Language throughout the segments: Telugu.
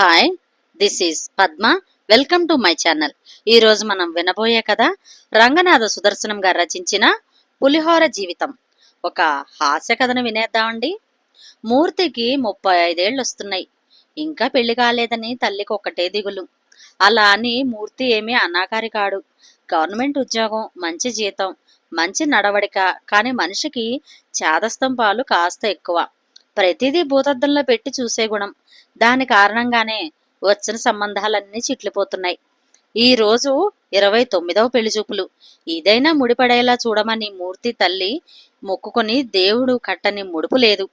Hi, this is Padma. Welcome to my channel. ఈరోజు మనం వినబోయే కథ రంగనాథ సుదర్శనం గారు రచించిన పులిహోర జీవితం. ఒక హాస్య కథను వినేద్దామండి. మూర్తికి 35 ఏళ్ళు వస్తున్నాయి. ఇంకా పెళ్లి కాలేదని తల్లికి ఒక్కటే దిగులు. అలా అని మూర్తి ఏమీ అనాకారి కాడు. గవర్నమెంట్ ఉద్యోగం, మంచి జీతం, మంచి నడవడిక. కానీ మనిషికి చేదస్తం పాలు కాస్త ఎక్కువ. ప్రతిదీ భూతద్దంలో పెట్టి చూసే గుణం. దాని కారణంగానే వచ్చిన సంబంధాలన్నీ చిట్లిపోతున్నాయి. ఈ రోజు 29వ పెళ్లి చూపులు. ఇదైనా ముడిపడేలా చూడమని మూర్తి తల్లి మొక్కుకొని దేవుడు కట్టని ముడుపు లేదు.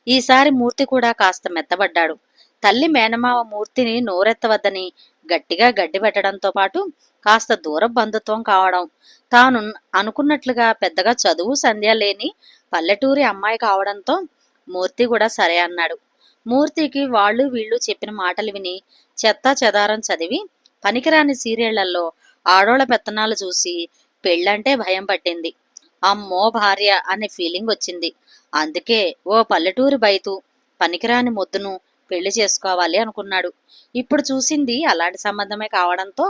ఈసారి మూర్తి కూడా కాస్త మెత్తబడ్డాడు. తల్లి మేనమావ మూర్తిని నోరెత్తవద్దని గట్టిగా గడ్డి పెట్టడంతో పాటు కాస్త దూర బంధుత్వం కావడం, తాను అనుకున్నట్లుగా పెద్దగా చదువు సంధ్య లేని పల్లెటూరి అమ్మాయి కావడంతో మూర్తి కూడా సరే అన్నాడు. మూర్తికి వాళ్ళు వీళ్ళు చెప్పిన మాటలు విని చెత్తా చెదారం చదివి పనికిరాని సీరియళ్లలో ఆడోళ్ల పెత్తనాలు చూసి పెళ్ళంటే భయం పట్టింది. అమ్మో భార్య అనే ఫీలింగ్ వచ్చింది. అందుకే ఓ పల్లెటూరి బయతు పనికిరాని మొద్దును పెళ్లి చేసుకోవాలి అనుకున్నాడు. ఇప్పుడు చూసింది అలాంటి సంబంధమే కావడంతో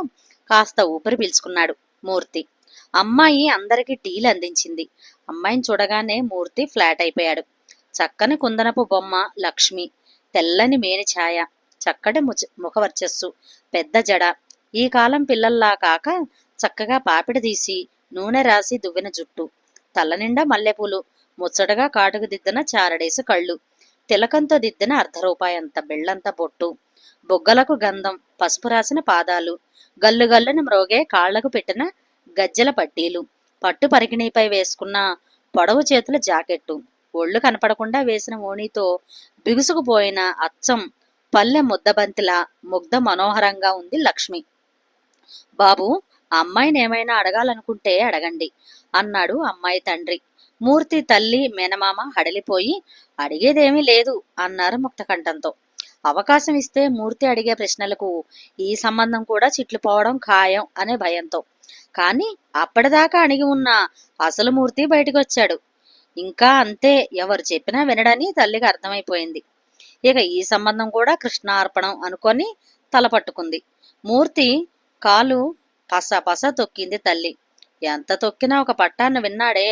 కాస్త ఊపిరి పీల్చుకున్నాడు మూర్తి. అమ్మాయి అందరికీ టీలు అందించింది. అమ్మాయిని చూడగానే మూర్తి ఫ్లాట్ అయిపోయాడు. చక్కని కుందనపు బొమ్మ లక్ష్మి, తెల్లని మేని ఛాయ, చక్కటి ముఖవర్చస్సు, పెద్ద జడ. ఈ కాలం పిల్లల్లా కాక చక్కగా పాపిడి తీసి నూనె రాసి దువ్విన జుట్టు, తలనిండా మల్లెపూలు, ముచ్చటగా కాటుకు దిద్దిన చారడేసి కళ్ళు, తిలకంతో దిద్దిన అర్ధరూపాయంత బెళ్ళంత బొట్టు, బొగ్గలకు గంధం, పసుపు రాసిన పాదాలు, గల్లుగల్లుని మ్రోగే కాళ్లకు పెట్టిన గజ్జెల పట్టీలు, పట్టు పరికిణీపై వేసుకున్న పొడవు చేతుల జాకెట్టు, ఒళ్ళు కనపడకుండా వేసిన ఓణీతో బిగుసుకుపోయిన అచ్చం పల్లె ముద్దబంతిలా ముగ్ధ మనోహరంగా ఉంది లక్ష్మి. బాబు, అమ్మాయిని ఏమైనా అడగాలనుకుంటే అడగండి అన్నాడు అమ్మాయి తండ్రి. మూర్తి తల్లి మేనమామ హడలిపోయి అడిగేదేమీ లేదు అన్నారు ముక్తకంఠంతో. అవకాశం ఇస్తే మూర్తి అడిగే ప్రశ్నలకు ఈ సంబంధం కూడా చిట్లిపోవడం ఖాయం అనే భయంతో. కానీ అప్పటిదాకా అడిగి ఉన్న అసలు మూర్తి బయటకు వచ్చాడు. ఇంకా అంతే, ఎవరు చెప్పినా వినడని తల్లికి అర్థమైపోయింది. ఇక ఈ సంబంధం కూడా కృష్ణార్పణం అనుకొని తలపట్టుకుంది. మూర్తి కాలు పస పస తొక్కింది తల్లి. ఎంత తొక్కినా ఒక పట్టాన్ని విన్నాడే.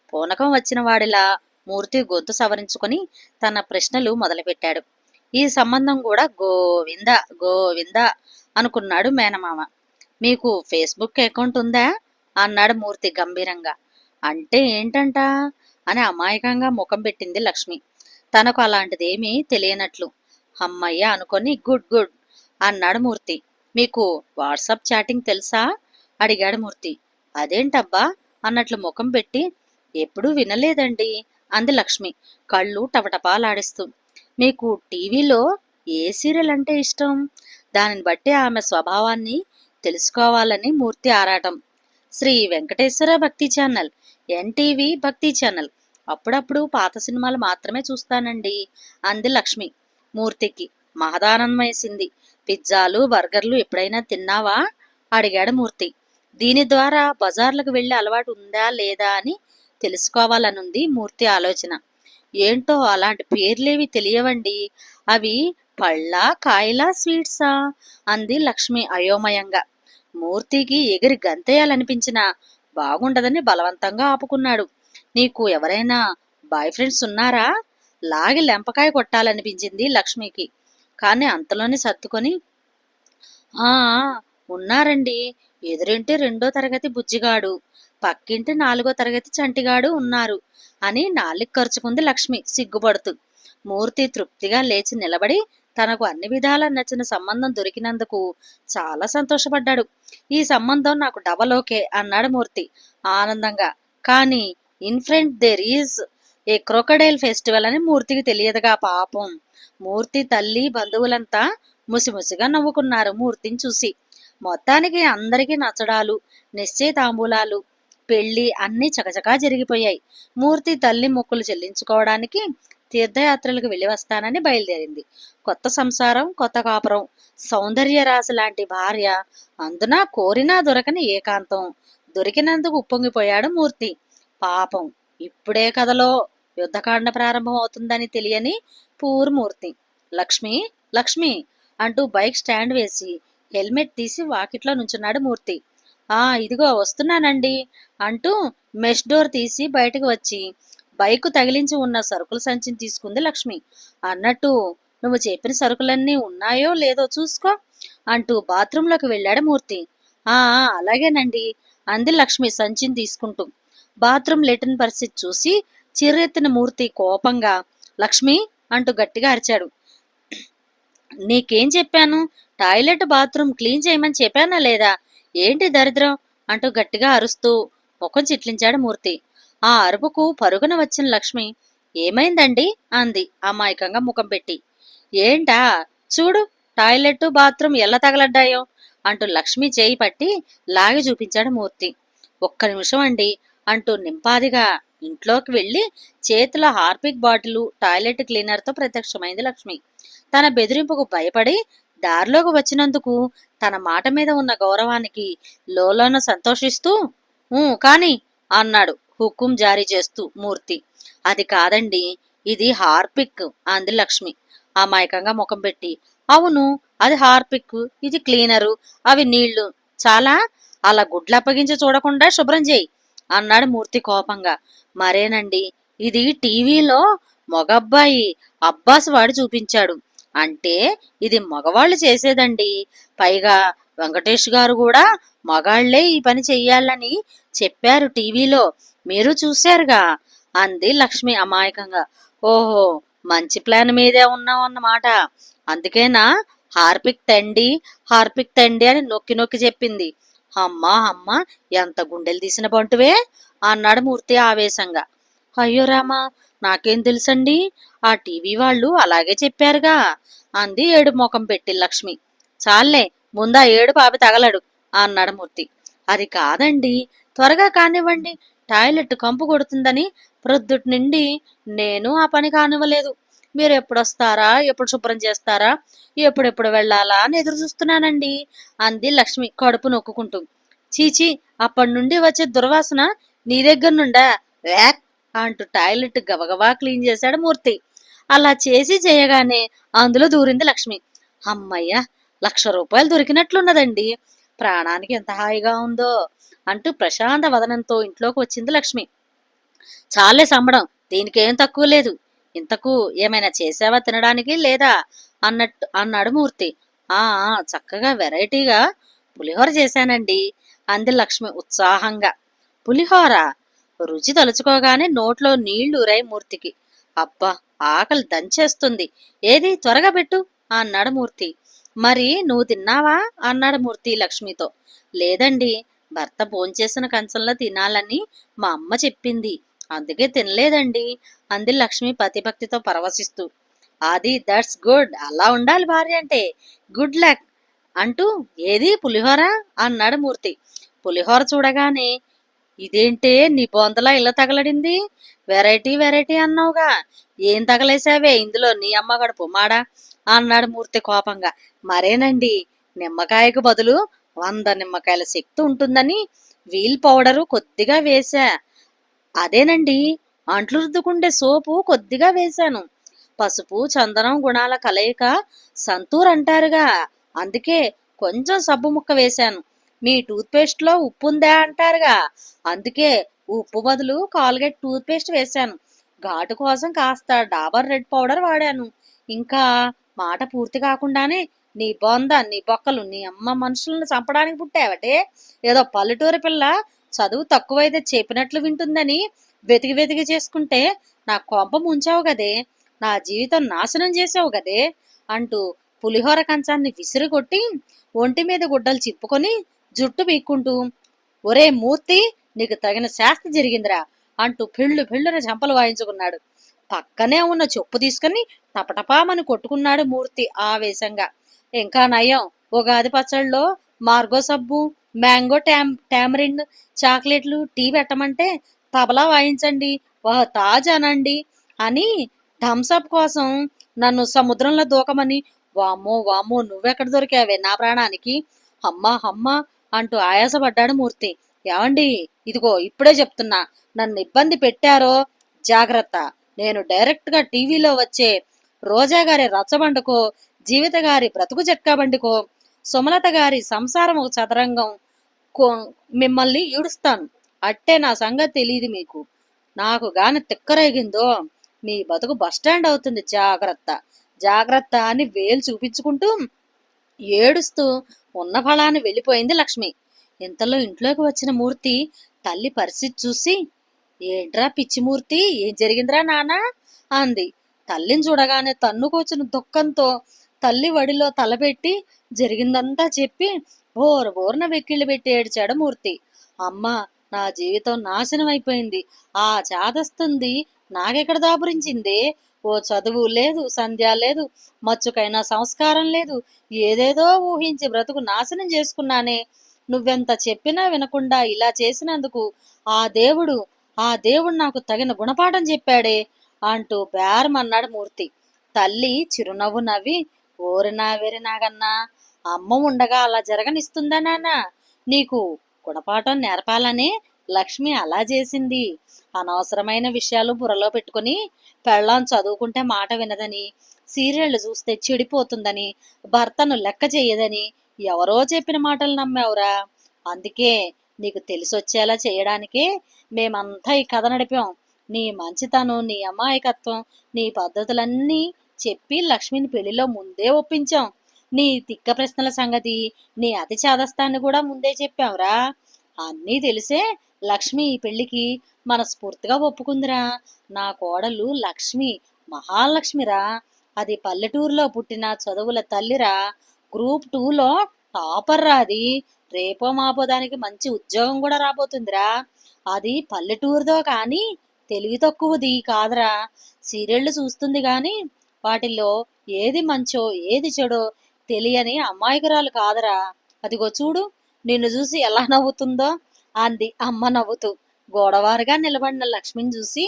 పూనకం వచ్చిన వాడిలా మూర్తి గొంతు సవరించుకొని తన ప్రశ్నలు మొదలుపెట్టాడు. ఈ సంబంధం కూడా గోవింద గోవింద అనుకున్నాడు మేనమామ. మీకు ఫేస్బుక్ అకౌంట్ ఉందా అన్నాడు మూర్తి గంభీరంగా. అంటే ఏంటంట అని అమాయకంగా ముఖం పెట్టింది లక్ష్మి. తనకు అలాంటిదేమీ తెలియనట్లు. అమ్మయ్య అనుకొని గుడ్ గుడ్ అన్నాడు మూర్తి. మీకు వాట్సాప్ చాటింగ్ తెలుసా అడిగాడు మూర్తి. అదేంటబ్బా అన్నట్లు ముఖం పెట్టి ఎప్పుడూ వినలేదండి అంది లక్ష్మి కళ్ళు టపటపాలాడిస్తూ. మీకు టీవీలో ఏ సీరియల్ అంటే ఇష్టం? దానిని బట్టి ఆమె స్వభావాన్ని తెలుసుకోవాలని మూర్తి ఆరాటం. శ్రీ వెంకటేశ్వర భక్తి ఛానల్, ఎన్టీవీ భక్తి ఛానల్. అప్పుడప్పుడు పాత సినిమాలు మాత్రమే చూస్తానండి అంది లక్ష్మి. మూర్తికి మహదానందం వేసింది. పిజ్జాలు బర్గర్లు ఎప్పుడైనా తిన్నావా అడిగాడు మూర్తి. దీని ద్వారా బజార్లకు వెళ్లే అలవాటు ఉందా లేదా అని తెలుసుకోవాలనుంది మూర్తి ఆలోచన. ఏంటో అలాంటి పేర్లేవి తెలియవండి. అవి పళ్ళా కాయలా స్వీట్సా అంది లక్ష్మి అయోమయంగా. మూర్తికి ఎగిరి గంతేయాలనిపించినా బాగుండదని బలవంతంగా ఆపుకున్నాడు. నీకు ఎవరైనా బాయ్ ఫ్రెండ్స్ ఉన్నారా? లాగి లెంపకాయ కొట్టాలనిపించింది లక్ష్మికి. కానీ అంతలోనే సర్దుకొని ఆ ఉన్నారండి. ఎదురింటి 2వ తరగతి బుజ్జిగాడు, పక్కింటి 4వ తరగతి చంటిగాడు ఉన్నారు అని నాలిక ఖర్చుకుంది లక్ష్మి సిగ్గుపడుతూ. మూర్తి తృప్తిగా లేచి నిలబడి తనకు అన్ని విధాలా నచ్చిన సంబంధం దొరికినందుకు చాలా సంతోషపడ్డాడు. ఈ సంబంధం నాకు డబల్ ఓకే అన్నాడు మూర్తి ఆనందంగా. కానీ in front there is a crocodile festival అని మూర్తికి తెలియదుగా పాపం. మూర్తి తల్లి బంధువులంతా ముసిముసిగా నవ్వుకున్నారు మూర్తిని చూసి. మొత్తానికి అందరికీ నచ్చడాలు, నిశ్చయితాంబూలాలు, పెళ్లి అన్నీ చకచకా జరిగిపోయాయి. మూర్తి తల్లి మొక్కులు చెల్లించుకోవడానికి తీర్థయాత్రలకు వెళ్ళి వస్తానని బయలుదేరింది. కొత్త సంసారం, కొత్త కాపురం, సౌందర్య రాశి లాంటి భార్య, అందున కోరినా దొరకని ఏకాంతం. దొరికినందుకు ఉప్పొంగిపోయాడు మూర్తి. పాపం, ఇప్పుడే కథలో యుద్ధకాండ ప్రారంభం అవుతుందని తెలియని పూర్మూర్తి. లక్ష్మి లక్ష్మి అంటూ బైక్ స్టాండ్ వేసి హెల్మెట్ తీసి వాకిట్లో నుంచున్నాడు మూర్తి. ఇదిగో వస్తున్నానండి అంటూ మెష్ డోర్ తీసి బయటకు వచ్చి బైకు తగిలించి ఉన్న సరుకుల సంచిని తీసుకుంది లక్ష్మి. అన్నట్టు నువ్వు చెప్పిన సరుకులన్నీ ఉన్నాయో లేదో చూసుకో అంటూ బాత్రూంలోకి వెళ్ళాడు మూర్తి. అలాగేనండి అంది లక్ష్మి సంచిని తీసుకుంటూ. బాత్రూం లెట్రిన్ పరిస్థితి చూసి చిర్రెత్తిన మూర్తి కోపంగా లక్ష్మి అంటూ గట్టిగా అరిచాడు. నీకేం చెప్పాను? టాయిలెట్ బాత్రూమ్ క్లీన్ చేయమని చెప్పానా లేదా? ఏంటి దరిద్రం అంటూ గట్టిగా అరుస్తూ ముఖం చిట్లించాడు మూర్తి. ఆ అరుపుకు పరుగున వచ్చిన లక్ష్మి ఏమైందండి అంది అమాయకంగా ముఖం పెట్టి. ఏంటా చూడు టాయిలెట్ బాత్రూమ్ ఎలా తగలడ్డాయో అంటూ లక్ష్మి చేయి పట్టి లాగి చూపించాడు మూర్తి. ఒక్క నిమిషం అండి అంటూ నింపాదిగా ఇంట్లోకి వెళ్లి చేతిలో హార్పిక్ బాటిల్ టాయిలెట్ క్లీనర్తో ప్రత్యక్షమైంది లక్ష్మి. తన బెదిరింపుకు భయపడి దారిలోకి వచ్చినందుకు తన మాట మీద ఉన్న గౌరవానికి లోలోన సంతోషిస్తూ కాని అన్నాడు హుకుం జారీ చేస్తూ మూర్తి. అది కాదండి ఇది హార్పిక్ అంది లక్ష్మి అమాయకంగా ముఖం పెట్టి. అవును అది హార్పిక్ ఇది క్లీనరు అవి నీళ్లు చాలా అలా గుడ్లప్పగించి చూడకుండా శుభ్రం చేయి అన్నాడు మూర్తి కోపంగా. మరేనండి ఇది టీవీలో మగబ్బాయి అబ్బాస్ వాడు చూపించాడు అంటే ఇది మగవాళ్ళు చేసేదండి. పైగా వెంకటేష్ గారు కూడా మగాళ్లే ఈ పని చెయ్యాలని చెప్పారు టీవీలో మీరు చూశారుగా అంది లక్ష్మి అమాయకంగా. ఓహో మంచి ప్లాన్ మీదే ఉన్నావు అన్నమాట. అందుకేనా హార్పిక్ తండి అని నొక్కి నొక్కి చెప్పింది. అమ్మా ఎంత గుండెలు తీసిన బంటువే అన్నాడు మూర్తి ఆవేశంగా. అయ్యో రామా నాకేం తెలుసండి ఆ టీవీ వాళ్ళు అలాగే చెప్పారుగా అంది ఏడు ముఖం పెట్టి లక్ష్మి. చాలే ముందా ఏడు పాపి తగలడు అన్నాడు మూర్తి. అది కాదండి త్వరగా కానివ్వండి టాయిలెట్ కంపు కొడుతుందని ప్రొద్దుటి నుండి నేను ఆ పని కానివ్వలేదు. మీరు ఎప్పుడొస్తారా ఎప్పుడు శుభ్రం చేస్తారా ఎప్పుడెప్పుడు వెళ్ళాలా అని ఎదురు చూస్తున్నానండి అంది లక్ష్మి కడుపు నొక్కుంటూ. చీచి అప్పటి నుండి వచ్చే దుర్వాసన నీ దగ్గర నుండా వ్యాక్ అంటూ టాయిలెట్ గబగబా క్లీన్ చేశాడు మూర్తి. అలా చేసి చేయగానే అందులో దూరింది లక్ష్మి. అమ్మయ్య 1,00,000 రూపాయలు దొరికినట్లున్నదండి ప్రాణానికి ఎంత హాయిగా ఉందో అంటూ ప్రశాంత వదనంతో ఇంట్లోకి వచ్చింది లక్ష్మి. చాలే సంబడం దీనికేం తక్కువ లేదు. ఇంతకు ఏమైనా చేసావా తినడానికి లేదా అన్నాడు మూర్తి. చక్కగా వెరైటీగా పులిహోర చేశానండి అంది లక్ష్మి ఉత్సాహంగా. పులిహోర రుచి తలుచుకోగానే నోట్లో నీళ్లూరాయి మూర్తికి. అబ్బా ఆకలి దంచేస్తుంది ఏది త్వరగా పెట్టు అన్నాడు మూర్తి. మరి నువ్వు తిన్నావా అన్నాడు మూర్తి లక్ష్మితో. లేదండి భర్త భోంచేసిన కంచంలో తినాలని మా అమ్మ చెప్పింది అందుకే తినలేదండి అంది లక్ష్మి పతిభక్తితో పరవశిస్తూ. అది దట్స్ గుడ్ అలా ఉండాలి భార్య అంటే గుడ్ లక్ అంటూ ఏది పులిహోర అన్నాడు మూర్తి. పులిహోర చూడగానే ఇదేంటే నీ బొందలా ఇలా తగలడింది వెరైటీ అన్నావుగా ఏం తగలేసావే ఇందులో నీ అమ్మ గడుపు మాడా అన్నాడు మూర్తి కోపంగా. మరేనండి నిమ్మకాయకు బదులు 100 నిమ్మకాయల శక్తి ఉంటుందని వీల్ పౌడరు కొద్దిగా వేసా. అదేనండి అంట్లు రుద్దుకుండే సోపు కొద్దిగా వేశాను. పసుపు చందనం గుణాల కలయిక సంతూర్ అంటారుగా అందుకే కొంచెం సబ్బు ముక్క వేశాను. మీ టూత్ పేస్ట్ లో ఉప్పు ఉందా అంటారుగా అందుకే ఉప్పు బదులు కాల్గేట్ టూత్ పేస్ట్ వేశాను. ఘాటు కోసం కాస్త డాబర్ రెడ్ పౌడర్ వాడాను. ఇంకా మాట పూర్తి కాకుండానే నీ బొంద నీ బొక్కలు నీ అమ్మ మనుషులను చంపడానికి పుట్టావటే ఏదో పల్లెటూరి పిల్ల చదువు తక్కువైతే చెప్పినట్లు వింటుందని వెతికి చేసుకుంటే నా కొంప ముంచావు గదే నా జీవితం నాశనం చేసావు గదే అంటూ పులిహోర కంచాన్ని విసిరికొట్టి ఒంటి మీద గుడ్డలు చిప్పుకొని జుట్టు పీక్కుంటూ ఒరే మూర్తి నీకు తగిన శాస్తి జరిగిందిరా అంటూ పిళ్ళున చెంపలు వాయించుకున్నాడు. పక్కనే ఉన్న చెప్పు తీసుకుని టపటపామని కొట్టుకున్నాడు మూర్తి ఆవేశంగా. ఇంకా నయం ఉగాది పచ్చళ్ళలో మార్గో సబ్బు మ్యాంగో టామరిన్ చాక్లెట్లు టీ పెట్టమంటే తబలా వాయించండి ఓ తాజ్ అనండి అని థమ్సప్ కోసం నన్ను సముద్రంలో దూకమని వామ్మో నువ్వెక్కడ దొరికావే నా ప్రాణానికి అమ్మా అంటూ ఆయాసపడ్డాడు మూర్తి. ఏమండి ఇదిగో ఇప్పుడే చెప్తున్నా నన్ను ఇబ్బంది పెట్టారో జాగ్రత్త. నేను డైరెక్ట్ గా టీవీలో వచ్చే రోజా గారి రచ్చబండకో జీవిత గారి బ్రతుకు చెట్కాబండికో, సుమలత గారి సంసారం ఒక చదరంగం కో మిమ్మల్ని ఈడుస్తాను. అట్టే నా సంగతి తెలియదు మీకు. నాకు గాని తిక్కరేగిందో మీ బతుకు బస్టాండ్ అవుతుంది. జాగ్రత్త జాగ్రత్త అని వేలు చూపించుకుంటూ ఏడుస్తూ ఉన్న ఫలాన్ని వెళ్ళిపోయింది లక్ష్మి. ఇంతలో ఇంట్లోకి వచ్చిన మూర్తి తల్లి పరిస్థితి చూసి, ఏంట్రా పిచ్చిమూర్తి, ఏం జరిగిందిరా నానా అంది. తల్లిని చూడగానే తన్నుకొచ్చిన దుఃఖంతో తల్లి వడిలో తలపెట్టి జరిగిందంతా చెప్పి బోర బోర్న వెక్కిళ్ళు పెట్టి ఏడ్చాడు మూర్తి. అమ్మ, నా జీవితం నాశనం అయిపోయింది. ఆ చాదస్తుంది నాకెక్కడ దాపురించింది. ఓ చదువు లేదు, సంధ్య లేదు, మచ్చుకైనా సంస్కారం లేదు. ఏదేదో ఊహించి బ్రతుకు నాశనం చేసుకున్నానే. నువ్వెంత చెప్పినా వినకుండా ఇలా చేసినందుకు ఆ దేవుడు ఆ దేవుడు నాకు తగిన గుణపాఠం చెప్పాడే అంటూ బేరమన్నాడు మూర్తి. తల్లి చిరునవ్వు నవ్వి, ఓరినా వెరినాగన్నా, అమ్మ ఉండగా అలా జరగనిస్తుందా నాన్న? నీకు గుణపాఠం నేర్పాలనే లక్ష్మి అలా చేసింది. అనవసరమైన విషయాలు బుర్రలో పెట్టుకుని పెళ్ళాం చదువుకుంటే మాట వినదని, సీరియళ్లు చూస్తే చెడిపోతుందని, భర్తను లెక్క చేయదని ఎవరో చెప్పిన మాటలు నమ్మావురా. అందుకే నీకు తెలిసొచ్చేలా చేయడానికే మేమంతా ఈ కథ నడిపాం. నీ మంచితనం, నీ అమాయకత్వం, నీ పద్ధతులన్నీ చెప్పి లక్ష్మిని పెళ్లిలో ముందే ఒప్పించాం. నీ తిక్క ప్రశ్నల సంగతి, నీ అతి చాదస్తాన్ని కూడా ముందే చెప్పాంరా. అన్నీ తెలిసే లక్ష్మి ఈ పెళ్లికి మనస్ఫూర్తిగా ఒప్పుకుందిరా. నా కోడలు లక్ష్మి మహాలక్ష్మిరా. అది పల్లెటూరులో పుట్టిన చదువుల తల్లిరా. గ్రూప్ 2లో టాపర్ రా అది. రేపో మాపో దానికి మంచి ఉద్యోగం కూడా రాబోతుందిరా. అది పల్లెటూరుదో కానీ తెలివి తక్కువది కాదురా. సీరియళ్లు చూస్తుంది గాని వాటిల్లో ఏది మంచో ఏది చెడో తెలియని అమాయకురాలు కాదురా. అదిగో చూడు, నిన్ను చూసి ఎలా నవ్వుతుందో అంది అమ్మ నవ్వుతూ. గోడవారుగా నిలబడిన లక్ష్మిని చూసి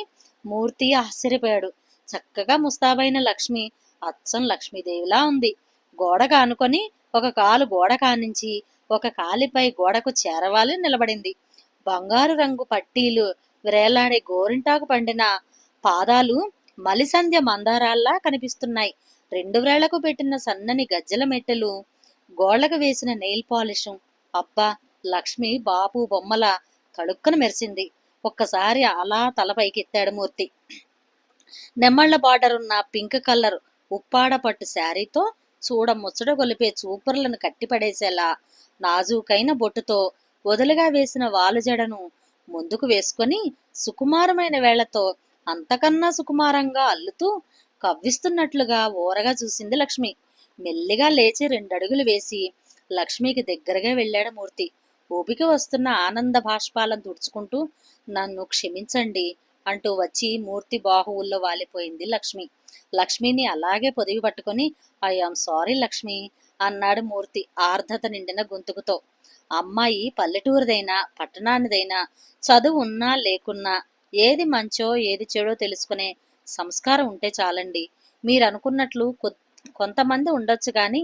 మూర్తి ఆశ్చర్యపోయాడు. చక్కగా ముస్తాబైన లక్ష్మి అచ్చం లక్ష్మీదేవిలా ఉంది. గోడ కానుకొని ఒక కాలు గోడ కానించి ఒక కాలిపై గోడకు చేరవాలి నిలబడింది. బంగారు రంగు పట్టీలు వ్రేలాడే గోరింటాకు పండిన పాదాలు మలిసంధ్య మందారాల్లా కనిపిస్తున్నాయి. 2 వేళ్లకు పెట్టిన సన్నని గజ్జల మెట్టెలు, గోళ్లకు వేసిన నెయిల్ పాలిష్. అబ్బా, లక్ష్మి బాపు బొమ్మల తడుక్కన మెరిసింది. ఒక్కసారి అలా తల పైకెత్తాడు మూర్తి. నెమ్మళ్ల బార్డర్ ఉన్న పింక్ కలర్ ఉప్పాడ పట్టు శారీతో చూడ ముచ్చట గొలిపే చూపుర్లను కట్టిపడేసేలా నాజూకైన బొట్టుతో వదులుగా వేసిన వాలుజడను ముందుకు వేసుకొని సుకుమారమైన వేళ్లతో అంతకన్నా సుకుమారంగా అల్లుతూ కవ్విస్తున్నట్లుగా ఓరగా చూసింది లక్ష్మి. మెల్లిగా లేచి 2 అడుగులు వేసి లక్ష్మికి దగ్గరగా వెళ్ళాడు మూర్తి. ఊపికి వస్తున్న ఆనంద బాష్పాలను తుడుచుకుంటూ, నన్ను క్షమించండి అంటూ వచ్చి మూర్తి బాహువుల్లో వాలిపోయింది లక్ష్మి. లక్ష్మిని అలాగే పొదివి పట్టుకొని, ఐఆమ్ సారీ లక్ష్మి అన్నాడు మూర్తి ఆర్ద్రత నిండిన గొంతుకుతో. అమ్మాయి పల్లెటూరిదైనా పట్టణానిదైనా చదువు ఉన్నా లేకున్నా ఏది మంచో ఏది చెడో తెలుసుకునే సంస్కారం ఉంటే చాలండి. మీరు అనుకున్నట్లు కొంతమంది ఉండొచ్చు కానీ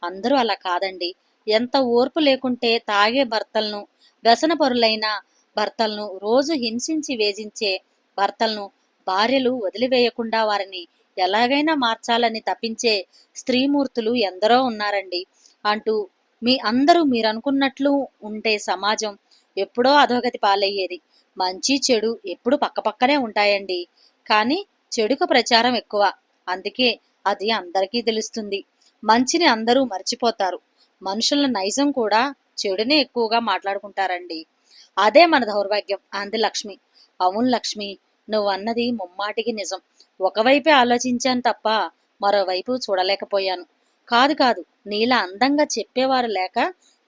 అందరూ అలా కాదండి. ఎంత ఓర్పు లేకుంటే తాగే భర్తలను, వ్యసనపరులైన భర్తలను, రోజు హింసించి వేధించే భర్తలను భార్యలు వదిలివేయకుండా వారిని ఎలాగైనా మార్చాలని తప్పించే స్త్రీమూర్తులు ఎందరో ఉన్నారండి అంటూ, మీ అందరూ మీరనుకున్నట్లు ఉంటే సమాజం ఎప్పుడో అధోగతి పాలయ్యేది. మంచి చెడు ఎప్పుడు పక్కపక్కనే ఉంటాయండి. కానీ చెడుకు ప్రచారం ఎక్కువ. అందుకే అది అందరికీ తెలుస్తుంది. మంచిని అందరూ మర్చిపోతారు. మనుషుల నైజం కూడా చెడునే ఎక్కువగా మాట్లాడుకుంటారండి. అదే మన దౌర్భాగ్యం అంది లక్ష్మి. అవును లక్ష్మి, నువ్వన్నది ముమ్మాటికి నిజం. ఒకవైపే ఆలోచించాను తప్ప మరోవైపు చూడలేకపోయాను. కాదు కాదు, నీలా అందంగా చెప్పేవారు లేక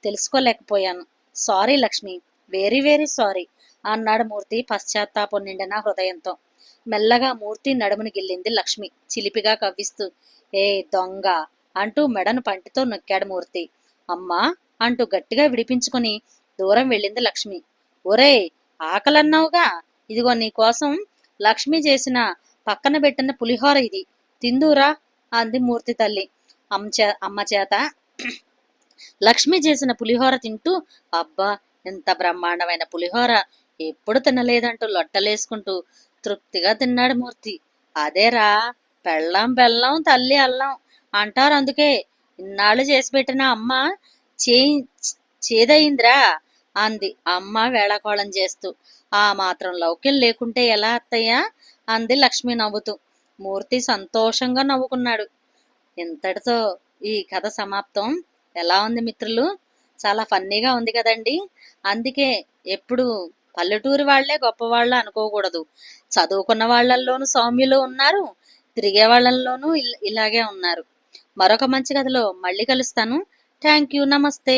తెలుసుకోలేకపోయాను. Sorry Lakshmi, very very sorry అన్నాడు మూర్తి పశ్చాత్తాపం నిండిన హృదయంతో. మెల్లగా మూర్తి నడుముని గిల్లింది లక్ష్మి చిలిపిగా కవ్విస్తూ. ఏ దొంగ అంటూ మెడను పంటితో నొక్కాడు మూర్తి. అమ్మా అంటూ గట్టిగా విడిపించుకుని దూరం వెళ్ళింది లక్ష్మి. ఒరే, ఆకలన్నావుగా, ఇదిగో నీకోసం లక్ష్మి చేసిన పక్కన పెట్టిన పులిహోర ఇది, తిందూరా అంది మూర్తి తల్లి అమ్మ చేత. లక్ష్మి చేసిన పులిహోర తింటూ, అబ్బా ఎంత బ్రహ్మాండమైన పులిహోర, ఎప్పుడు తినలేదంటూ లొట్టలేసుకుంటూ తృప్తిగా తిన్నాడు మూర్తి. అదేరా, పెళ్ళాం బెల్లం తల్లి అల్లం అంటారు అందుకే. ఇన్నాళ్ళు చేసి పెట్టిన అమ్మ చే చేదయిందిరా అంది అమ్మ వేళాకోళం చేస్తూ. ఆ మాత్రం లౌక్యం లేకుంటే ఎలా అత్తయ్యా అంది లక్ష్మి నవ్వుతూ. మూర్తి సంతోషంగా నవ్వుకున్నాడు. ఇంతటితో ఈ కథ సమాప్తం. ఎలా ఉంది మిత్రులు? చాలా ఫన్నీగా ఉంది కదండి. అందుకే ఎప్పుడు పల్లెటూరి వాళ్లే గొప్పవాళ్ళు అనుకోకూడదు. చదువుకున్న వాళ్ళల్లోనూ సౌమ్యులు ఉన్నారు, తిరిగే వాళ్ళల్లోనూ ఇలాగే ఉన్నారు. మరొక మంచి కథలో మళ్ళీ కలుస్తాను. Thank you. నమస్తే.